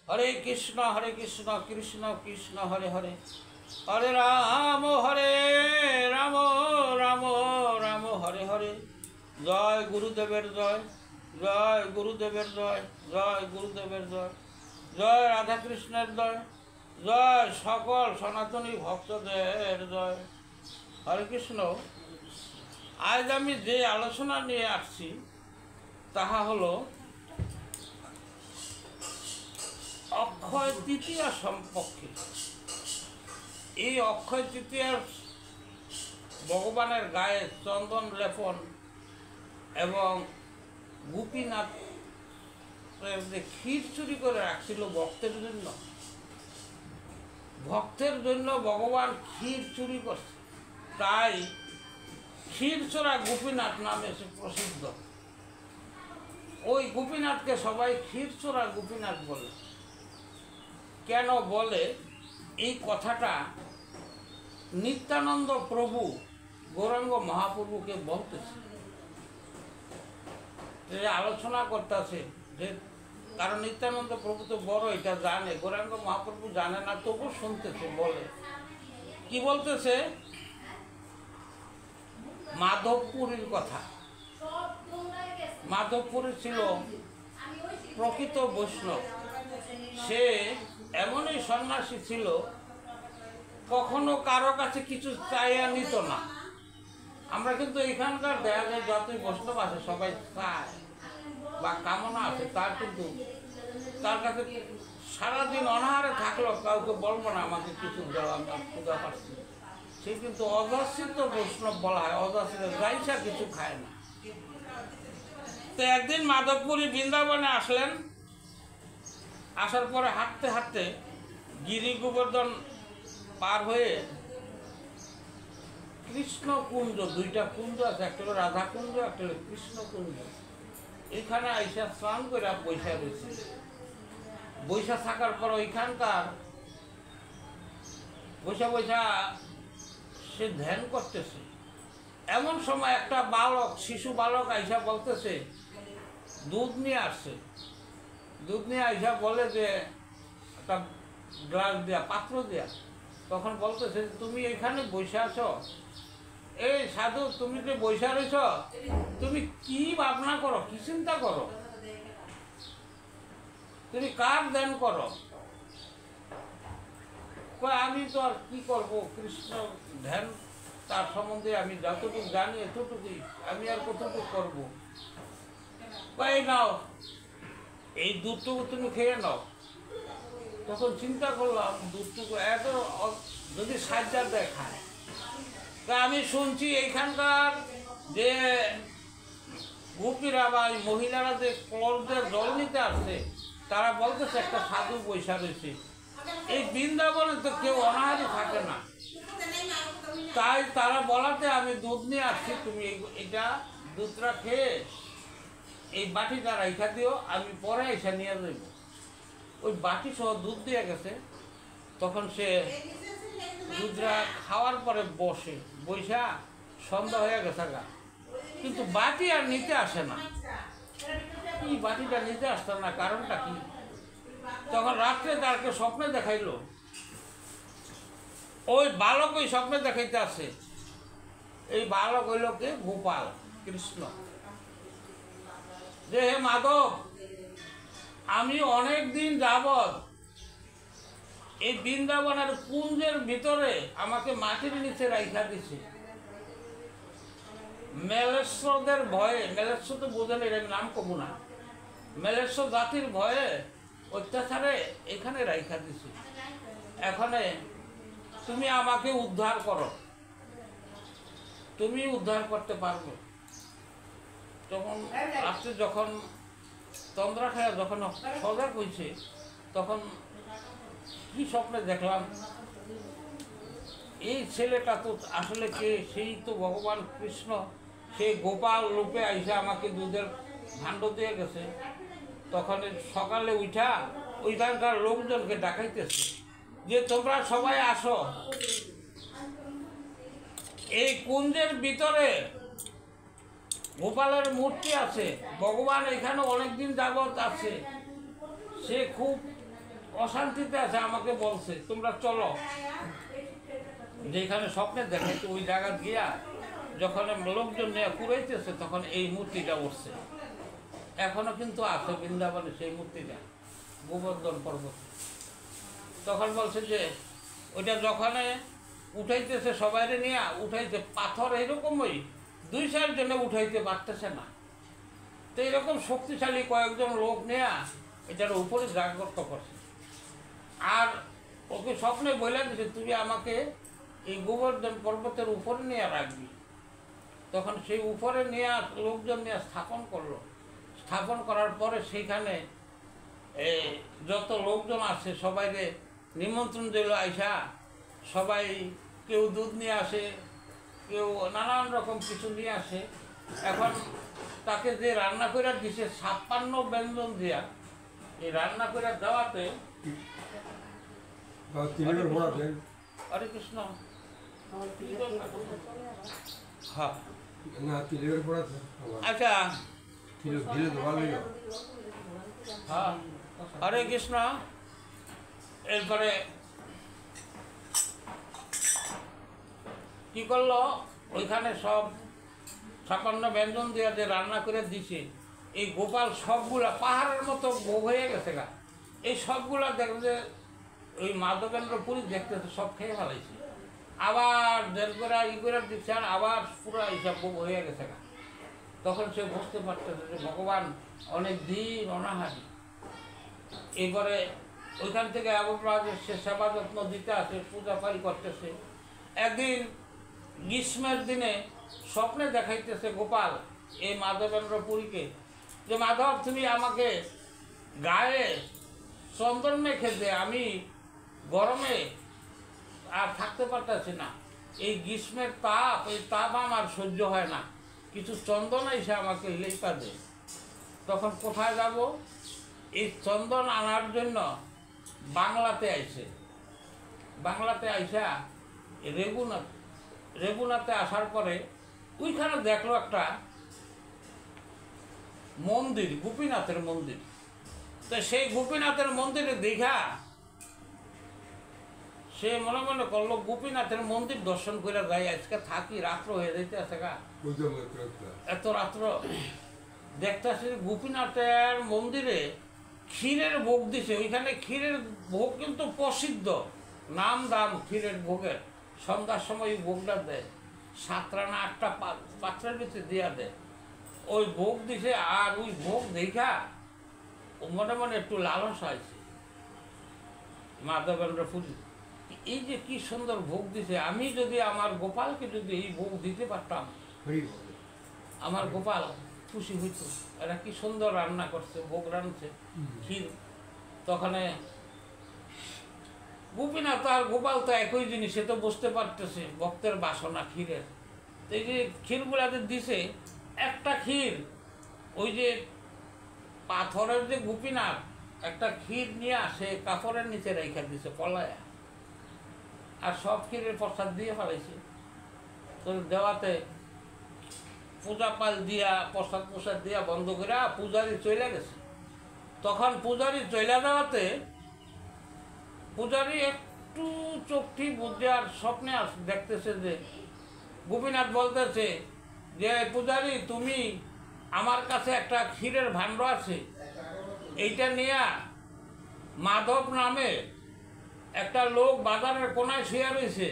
হরে কৃষ্ণ কৃষ্ণ কৃষ্ণ হরে হরে, হরে রাম রাম রাম হরে হরে। জয় গুরুদেবের জয়, জয় গুরুদেবের জয়, জয় গুরুদেবের জয়, জয় রাধাকৃষ্ণের জয়, জয় সকল সনাতনী ভক্তদের জয়। হরে কৃষ্ণ। আজ আমি যে আলোচনা নিয়ে আসছি তাহা হলো অক্ষয় তৃতীয়া সম্পর্কে। এই অক্ষয় তৃতীয়ার ভগবানের গায়ে চন্দন লেপন এবং গোপীনাথ যে ক্ষীর চুরি করে রাখছিল ভক্তের জন্য ভগবান ক্ষীর চুরি করছে, তাই ক্ষীরচোরা গোপীনাথ নামে সে প্রসিদ্ধ। ওই গোপীনাথকে সবাই ক্ষীরচোরা গোপীনাথ বলে। কেন বলে এই কথাটা নিত্যানন্দ প্রভু গৌরাঙ্গ মহাপ্রভুকে বলতেছে, যে আলোচনা করতেছে, যে কারণ নিত্যানন্দ প্রভু তো বড় এটা জানে, গৌরাঙ্গ মহাপ্রভু জানে না, তবু শুনতেছে। বলে কি বলতেছে? মাধবপুরীর কথা। মাধবপুরী ছিল প্রকৃত বৈষ্ণব। সে এমনই সন্ন্যাসী ছিল, কখনো কারো কাছে কিছু চাইয়া নিত না। আমরা কিন্তু এখানকার দেখা যায় যতই বৈষ্ণব আছে সবাই চায় বা কামনা আছে, তার কিন্তু তার কাছে সারাদিন অনাহারে থাকলো, কাউকে বলবো না আমাকে কিছু দেওয়া, আমরা পূজা পাচ্ছি। সে কিন্তু অযাচিত বৈষ্ণব বলা হয়, অযাচিত, যাইসা কিছু খায় না। তো একদিন মাধবপুরী বৃন্দাবনে আসলেন। আসার পরে হাঁটতে হাঁটতে গিরি গোবর্ধন পার হয়ে কৃষ্ণকুঞ্জ, দুইটা কুঞ্জ আছে, একটা হলো রাধা কুঞ্জ, একটা হলো কৃষ্ণকুঞ্জ। এখানে আইসা স্নান করে বৈশা রয়েছে। বৈশা থাকার পর ওইখানকার বৈশা সে ধ্যান করতেছে। এমন সময় একটা বালক, শিশু বালক আইসা বলতেছে, দুধ নিয়ে আসছে। দুধ নিয়ে আইসা বলে যে একটা গ্লাস দেয়া, পাত্র দেয়া। তখন বলতেছে, তুমি এখানে বসে আছো, এই সাধু তুমি যে বসে রয়েছ, তুমি কি ভাবনা করো, কি চিন্তা করো, তুমি কার ধ্যান করো? আমি তো আর কি করবো, কৃষ্ণ ধ্যান তার সম্বন্ধে আমি যতটুকু জানি এতটুকুই, আমি আর কতটুকু করবো। এই নাও, এই দুধটুকু তুমি খেয়ে নাও। তখন চিন্তা করলাম, দুধটুকু এত যদি সাহায্য দেখায়, তা আমি শুনছি এইখানকার যে গোপীরা বা মহিলারা যে কলদের জল নিতে আসছে, তারা বলতেছে একটা সাধু বৈশা রয়েছে। এই বৃন্দাবনে তো কেউ অনাহারি থাকে না, তাই তারা বলাতে আমি দুধ নিয়ে আসছি, তুমি এটা দুধটা খেয়ে এই বাটিটা রাইখা দিও, আমি পরে এসে নিয়ে যাইব। ওই বাটি সহ দুধ দিয়ে গেছে। তখন সে দুধটা খাওয়ার পরে বৈশা সন্ধ্যা হয়ে গেছে গা, কিন্তু বাটি আর নিতে আসে না। কি বাটিটা নিতে আসতো না, কারণটা কি? তখন রাত্রে তারকে স্বপ্নে দেখাইল, ওই বালক ওই স্বপ্নে দেখাইতে আসে। এই বালক হইল কে? গোপাল কৃষ্ণ। যে হে মাধব, আমি অনেক দিন যাবৎ এই বৃন্দাবনের কুঞ্জের ভিতরে আমাকে মাটির নিচে রাইখা দিছে। মেলেশ্বরদের ভয়ে, মেলেশ্বর তো বোঝেন, এর নাম কমু না, মেলেশ্বর জাতির ভয়ে অত্যাচারে এখানে রাইখা দিছে। এখানে তুমি আমাকে উদ্ধার করো, তুমি উদ্ধার করতে পারবে। তখন রাত্রে যখন তন্দ্রা খায়, যখন সজাগ হয়েছে, তখন কি স্বপ্নে দেখলাম, এই ছেলেটা তো আসলে কে? সেই তো ভগবান কৃষ্ণ, সেই গোপাল রূপে আইসা আমাকে দুধের ভাণ্ড দিয়ে গেছে। তখন সকালে উঠা ওইখানকার লোকজনকে ডাকাইতেছে যে তোমরা সবাই আসো, এই কুঞ্জের ভিতরে গোপালের মূর্তি আছে, ভগবান এখানে অনেকদিন যাবৎ আছে। সে খুব অশান্তিতে আছে, আমাকে বলছে তোমরা চলো, যেখানে স্বপ্নে দেখাইছে ওই জায়গা গিয়া যখন লোকজন নিয়ে কুড়াইতেছে তখন এই মূর্তিটা উঠছে। এখনো কিন্তু আছে বৃন্দাবনে সেই মূর্তিটা, গোবর্ধন পর্বত। তখন বলছে যে ওইটা যখন উঠাইতেছে সবাইরে নিয়ে উঠাইতে, পাথর এরকমই 2-4 জনে উঠাইতে পারতেছে না। তো এরকম শক্তিশালী কয়েকজন লোক নিয়ে এটার উপরে জাগ্রত করছে। আর ওকে স্বপ্নে বলে দিছে তুই আমাকে এই গোবর্ধন পর্বতের উপরে নিয়ে রাখবি। তখন সেই উপরে নিয়ে লোকজন নিয়ে স্থাপন করলো। স্থাপন করার পরে সেইখানে যত লোকজন আছে সবাইকে নিমন্ত্রণ দিল আইসা। সবাই কেউ দুধ নিয়ে আসে, কেউ নানান রকম কিছু নিয়ে আসে। এখন তাকে যে রান্না করে দিছে 56 ব্যঞ্জন দিয়া, এই রান্না করে দেওয়াতে হরে কৃষ্ণ। হ্যাঁ আচ্ছা, হ্যাঁ হরে কৃষ্ণ। এরপরে কি করলো, ওইখানে সব 56 ব্যঞ্জন দিয়ে যে রান্না করে দিছে, এই গোপাল সবগুলা পাহাড়ের মতো ভোগ হয়ে গেছে গা। এই সবগুলা দেখবে যে ওই মাধবেন্দ্র পুরী দেখতেছে সব খেয়ে ফেলাইছে। আবার দেড় করে করে দিচ্ছে, আর আবার পুরো এইসব ভোগ হয়ে গেছে গা। তখন সে বুঝতে পারতেছে যে ভগবান অনেক দিন অনাহারি। এবারে ওইখান থেকে আবার সে সেবা যত্ন দিতে আসে, পূজা পারি করতেছে। একদিন গ্রীষ্মের দিনে স্বপ্নে দেখাইতেছে গোপাল এই মাধবেন্দ্র পুরীকে যে মাধব তুমি আমাকে গায়ে চন্দন মেখে দে, আমি গরমে আর থাকতে পারতেছি না, এই গ্রীষ্মের তাপ, এই তাপ আমার সহ্য হয় না, কিছু চন্দন এসে আমাকে লেপা দে। তখন কোথায় যাব, এই চন্দন আনার জন্য বাংলাতে আইছে। বাংলাতে আইসা রেগুনাতে আসার পরে ওইখানে দেখলো একটা মন্দির, গোপীনাথের মন্দির। তো সেই গোপীনাথের মন্দিরে দেখা সে মনে মনে করলো গোপীনাথের মন্দির দর্শন করে যাই, আজকে থাকি, রাত্র হয়ে যাইতে আছে গা, এত রাত্র। দেখতেছি গোপীনাথের মন্দিরে ক্ষীরের ভোগ দিছে। ওইখানে ক্ষীরের ভোগ কিন্তু প্রসিদ্ধ, নাম দাম ক্ষীরের ভোগের। সন্ধ্যার সময় ওই ভোগটা দেয়, 7টা না 8টা পাত্রের ভিতরে দিয়া দেয়। ওই ভোগ দিছে, আর ওই ভোগ দেখা মনে মনে একটু লালস হয়েছে মাধবেন্দ্র পুরী, এই যে কি সুন্দর ভোগ দিছে, আমি যদি আমার গোপালকে যদি এই ভোগ দিতে পারতাম, আমার গোপাল খুশি হইত। এরা কি সুন্দর রান্না করছে, ভোগ রাঁধছে, ক্ষীর। তখন গোপীনাথ আর গোপাল তো একই জিনিস, সে তো বুঝতে পারতেছে ভক্তের বাসনা ক্ষীরের। এই যে ক্ষীরগুলাতে দিছে, একটা ক্ষীর ওই যে পাথরের যে গোপীনাথ একটা ক্ষীর নিয়ে আসে কাপড়ের নিচে রেখে দিছে পলায়া, আর সব ক্ষীরের প্রসাদ দিয়ে ফেলাইছে। তো দেওয়াতে পূজা পাল দিয়া প্রসাদ দিয়া বন্ধ করে পূজারি চলে গেছে। তখন পূজারি চলে যাওয়াতে পূজারি একটু চোখটি বুঝে আর স্বপ্নে দেখতেছে যে গোপীনাথ বলতেছে যে পূজারি তুমি আমার কাছে একটা ক্ষীরের ভাণ্ড আছে, এইটা নিয়ে মাধব নামে একটা লোক বাজারের কোনায় শুয়ে রয়েছে,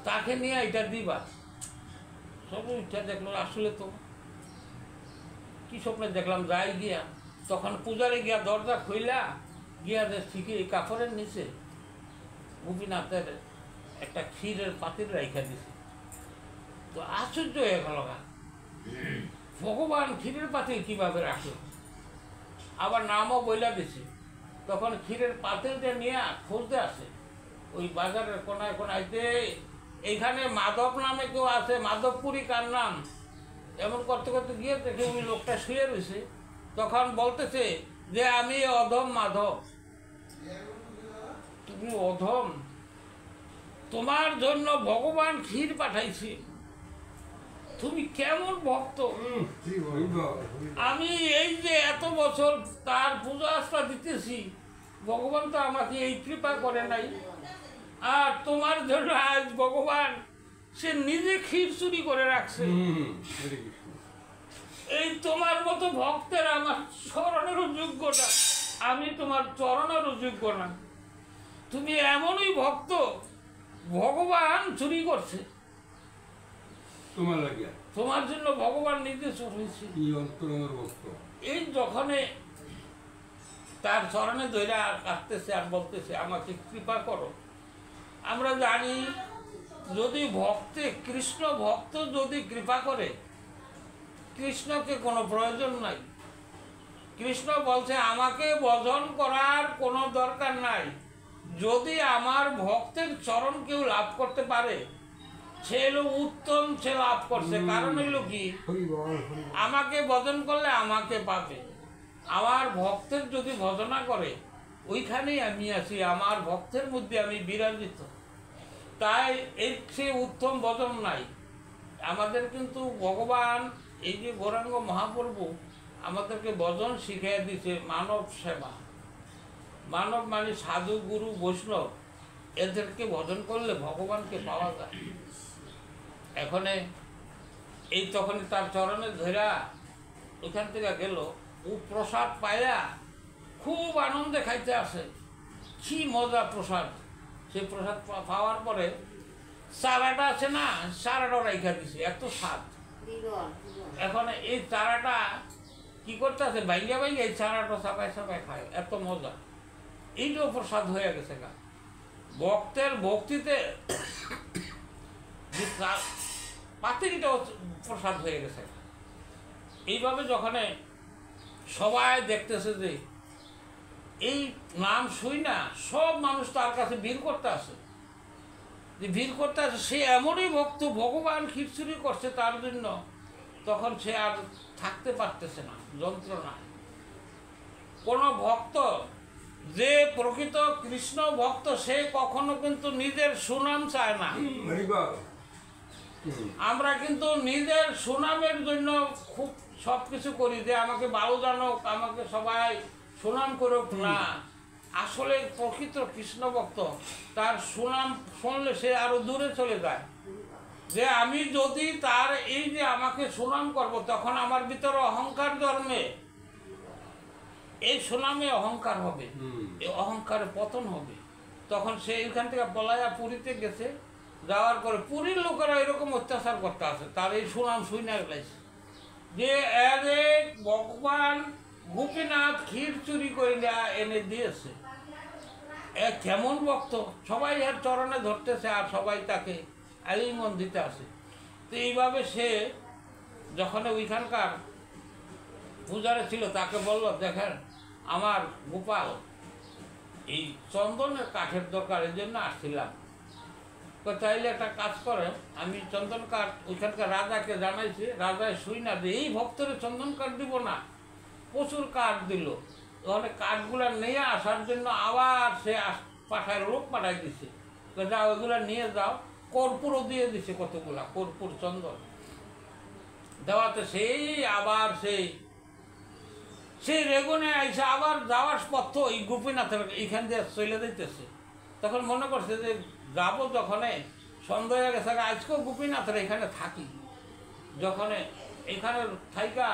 তাকে নিয়ে এটা দিবা। সব ইচ্ছা দেখলো, আসলে তো কি স্বপ্নে দেখলাম, যাই গিয়া। তখন পূজারে গিয়া দরজা খুইলা গিয়া ঠিকই এই কাপড়ের নিচে গোপীনাথের একটা ক্ষীরের পাতিল রাইখা দিছে। তো আশ্চর্য হয়ে গেল, ভগবান ক্ষীরের পাতিল কিভাবে রাখলো, আবার নামও বইলা দিছে। তখন ক্ষীরের পাতিলটা নিয়ে খুঁজতে আসে ওই বাজারের কোনায় কোনাইতে, এইখানে মাধব নামে কেউ আছে, মাধবপুরী কার নাম, এমন করতে করতে গিয়ে দেখে ওই লোকটা শুয়ে রয়েছে। তখন বলতেছে যে আমি অধম মাধব, তুমি অধম, তোমার জন্য ভগবান ক্ষীর পাঠাইছে, তুমি কেমন ভক্ত, আমি এই যে এত বছর তার পূজা আস্থা দিতেছি, ভগবান তো আমাকে এই কৃপা করে নাই, আর তোমার জন্য আজ ভগবান সে নিজে ক্ষীর চুরি করে রাখছে। এই তোমার মতো ভক্তের আমার স্মরণেরও যোগ্য না, আমি তোমার চরণেরও যোগ্য না। তুমি এমনই ভক্ত, ভগবান চুরি করছে তোমার লাগে, তোমার জন্য ভগবান নিজে চোর হয়েছে। এই যখনে তার চরণে ধরে কাঁদতেছে আর বলতেছে আমাকে কৃপা করো। আমরা জানি যদি ভক্তে কৃষ্ণ ভক্ত যদি কৃপা করে, কৃষ্ণকে কোনো প্রয়োজন নাই। কৃষ্ণ বলছে আমাকে ভজন করার কোনো দরকার নাই, যদি আমার ভক্তের চরণ কেউ লাভ করতে পারে সে হলো উত্তম, সে লাভ করছে। কারণ হইল কি, আমাকে ভজন করলে আমাকে পাবে। আমার ভক্তের যদি ভজনা করে ওইখানেই আমি আছি, আমার ভক্তের মধ্যে আমি বিরাজিত। তাই এর সে উত্তম ভজন নাই। আমাদের কিন্তু ভগবান এই যে গৌরাঙ্গ মহাপ্রভু আমাদেরকে ভজন শিখিয়ে দিছে, মানব সেবা। মানব মানে সাধু, গুরু, বৈষ্ণব, এদেরকে ভজন করলে ভগবানকে পাওয়া যায়। এখানে এই তখনই তার চরণে ধরা ওইখান থেকে গেল, ও প্রসাদ পাইয়া খুব আনন্দে খাইতে আসে। কি মজা প্রসাদ! সেই প্রসাদ পাওয়ার পরে চারাটা আছে না, চারাটা রাইখা দিছে, এত স্বাদ। এখন এই চারাটা কি করতে আছে, ভাইঙ্গা ভাইঙ্গা এই চারাটা চাপাই চাপাই খায়, এত মজা। এইটাও প্রসাদ হয়ে গেছে গা। ভক্তের ভক্তিতে পাতিলটাও প্রসাদ হয়ে গেছে। এইভাবে যখন সবাই দেখতেছে যে এই নাম শুই না, সব মানুষ তার কাছে ভিড় করতে আসে, যে ভিড় করতে আসে। সে এমনই ভক্ত, ভগবান খিচুড়ি করছে তার জন্য, তখন সে আর থাকতে পারতেছে না যন্ত্রণা। কোনো ভক্ত যে প্রকৃত কৃষ্ণ ভক্ত সে কখনো কিন্তু নিজের সুনাম চায় না। আমরা কিন্তু নিজের সুনামের জন্য খুব সব কিছু করি, যে আমাকে ভালো জানুক, আমাকে সবাই সুনাম করুক। না, আসলে প্রকৃত কৃষ্ণ ভক্ত তার সুনাম শুনলে সে আরো দূরে চলে যায়। যে আমি যদি তার এই যে আমাকে সুনাম করব, তখন আমার ভিতরে অহংকার জন্মে, এই সুনামে অহংকার হবে, এই অহংকারে পতন হবে। তখন সে এইখান থেকে পলায়া পুরীতে গেছে, যাওয়ার পরে পুরীর লোকেরা এরকম অত্যাচার করতে আসে, তার এই সুনাম শুইনা গেছে যে এরে ভগবান গোপীনাথ ক্ষীর চুরি করে এনে দিয়েছে। এ কেমন ভক্ত, সবাই এর চরণে ধরতেছে আর সবাই তাকে আলিঙ্গন দিতে আসে। তো এইভাবে সে যখন ওইখানকার পূজারে ছিল তাকে বলল, দেখেন আমার গোপাল এই চন্দনের কাঠের দরকার, এই জন্য আসছিলাম। তাইলে একটা কাজ করে, আমি চন্দন কাঠ ওইখানকার রাজাকে জানাইছি, রাজায় শুই না যে এই ভক্তরে চন্দন কাঠ দিব না, প্রচুর কাঠ দিল। তাহলে কাঠগুলা নিয়ে আসার জন্য আবার সে পাঠায়, লোক পাঠাই দিছে, যাও ওইগুলা নিয়ে যাও। কর্পূরও দিয়ে দিছে, কতগুলা কর্পূর চন্দন দেওয়াতে সেই আবার সেই রেগুনে আইসে আবার যাওয়ার পথ এই গোপীনাথের এইখান দিয়ে চলে দিতেছে। তখন মনে করছে যে যাবো, যখন সন্ধ্যা হয়ে গেছে আজকেও গোপীনাথের এখানে থাকি। যখন এখানে থাইকা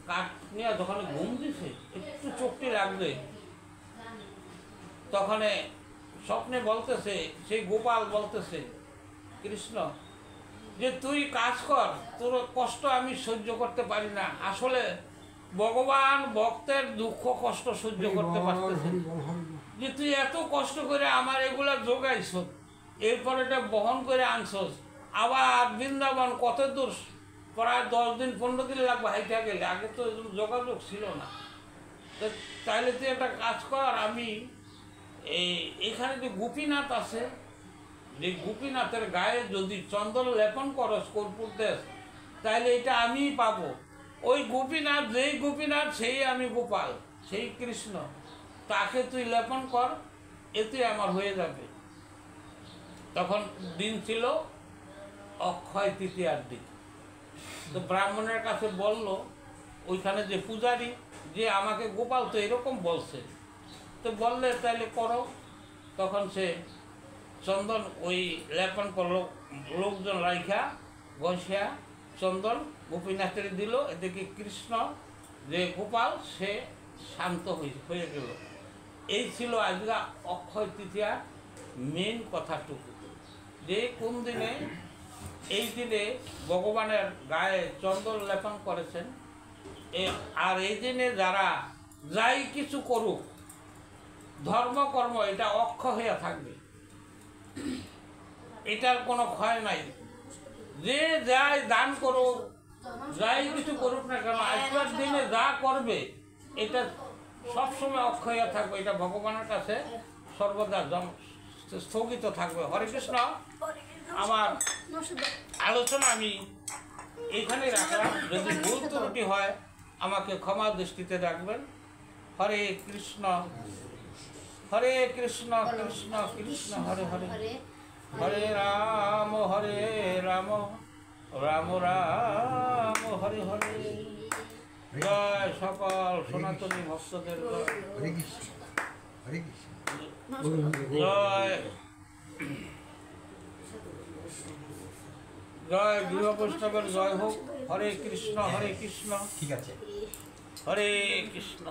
কাঠ নিয়ে যখন ঘুম দিছে, একটু চোখটি লাগবে, তখন স্বপ্নে বলতেছে, সেই গোপাল বলতেছে কৃষ্ণ যে তুই কাজ কর, তোর কষ্ট আমি সহ্য করতে পারি না। আসলে ভগবান ভক্তের দুঃখ কষ্ট সহ্য করতে পারতেছে, যে তুই এত কষ্ট করে আমার এগুলা যোগাইছ, এরপর এটা বহন করে আনছস, আবার বৃন্দাবন কত দূর, প্রায় 10 দিন 15 দিন লাগবে হাইটা গেলে, আগে তো যোগাযোগ ছিল না। তো তাইলে তুই একটা কাজ কর, আমি এখানে যে গোপীনাথ আছে, যে গোপীনাথের গায়ে যদি চন্দন লেপন করস, কর্পূর দেশ, তাইলে এটা আমিই পাবো। ওই গোপীনাথ, যেই গোপীনাথ সেই আমি গোপাল, সেই কৃষ্ণ, তাকে তুই লেপন কর, এতে আমার হয়ে যাবে। তখন দিন ছিল অক্ষয় তৃতীয়ার দিন। তো ব্রাহ্মণের কাছে বলল, ওইখানে যে পূজারী, যে আমাকে গোপাল তো এরকম বলছে, তো বললে তাইলে করো। তখন সে চন্দন ওই লেপন করলো, লোকজন রাইখা বসিয়া চন্দন গোপীনাথের দিল। এদিকে কৃষ্ণ যে গোপাল সে শান্ত হয়ে গেল। এই ছিল আজকে অক্ষয় তৃতীয়ার মেন কথাটুকু, যে কোন দিনে এই দিনে ভগবানের গায়ে চন্দন লেপন করেছেন। আর এই দিনে যারা যাই কিছু করুক, ধর্মকর্ম এটা অক্ষয় হইয়া থাকবে, এটার কোনো ক্ষয় নাই। যে যাই দান করুক, যাই কিছু করুক না কেন, আজকের দিনে যা করবে এটা সবসময় অক্ষয় হইয়া থাকবে। এটা ভগবানের কাছে সর্বদা স্থগিত থাকবে। হরে কৃষ্ণ। আমার আলোচনা আমি এইখানে রাখলাম। যদি ভুল ত্রুটি হয় আমাকে ক্ষমা দৃষ্টিতে রাখবেন। হরে কৃষ্ণ, হরে কৃষ্ণ, কৃষ্ণ কৃষ্ণ হরে হরে, হরে রাম, রাম রাম হরে হরে। জয় সকল সনাতনী ভক্তদের জয়। জয় গৃহ বৈষ্ণবের জয় হোক। হরে কৃষ্ণ, হরে কৃষ্ণ, ঠিক আছে, হরে কৃষ্ণ।